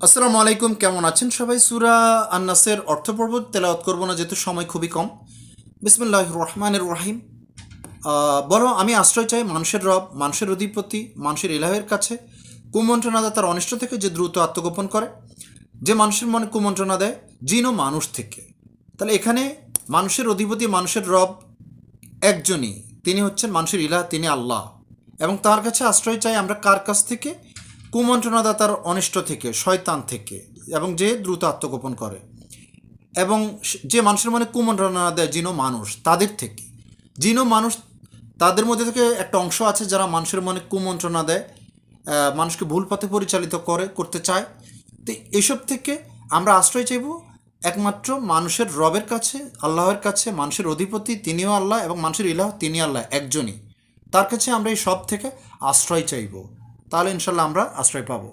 আসসালামু আলাইকুম, কেমন আছেন সবাই? সূরা আন-নাসের অর্থ পর্ব তেলাওয়াত করব না, যেহেতু সময় খুবই কম। বিসমিল্লাহির রহমানির রহিম। বলো, আমি আশ্রয় চাই মানুষের রব, মানুষের অধিপতি, মানুষের ইলাহের কাছে কুমন্ত্রণা তার অনিষ্ট থেকে, যে দ্রুত আত্মগোপন করে, যে মানুষের মনে কুমন্ত্রণা দেয় জিন ও মানুষ থেকে। তাহলে এখানে মানুষের অধিপতি, মানুষের রব একজনই, তিনি হচ্ছেন মানুষের ইলাহ, তিনি আল্লাহ। এবং তার কাছে আশ্রয় চাই আমরা কার কাছ থেকে? কুমন্ত্রণাদাতার অনিষ্ট থেকে, শয়তান থেকে, এবং যে দ্রুত আত্মগোপন করে। এবং যে মানুষের মনে কুমন্ত্রণা দেয় জিন ও মানুষ, তাদের থেকে। জিন ও মানুষ, তাদের মধ্যে থেকে একটা অংশ আছে যারা মানুষের মনে কুমন্ত্রণা দেয়, মানুষকে ভুল পথে পরিচালিত করতে চায়। তো এসব থেকে আমরা আশ্রয় চাইব একমাত্র মানুষের রবের কাছে, আল্লাহর কাছে। মানুষের অধিপতি তিনিও আল্লাহ, এবং মানুষের ইলাহ তিনি আল্লাহ একজনই। তার কাছে আমরা এই সব থেকে আশ্রয় চাইব। তাহলে ইনশাল্লাহ আমরা আশ্রয় পাবো।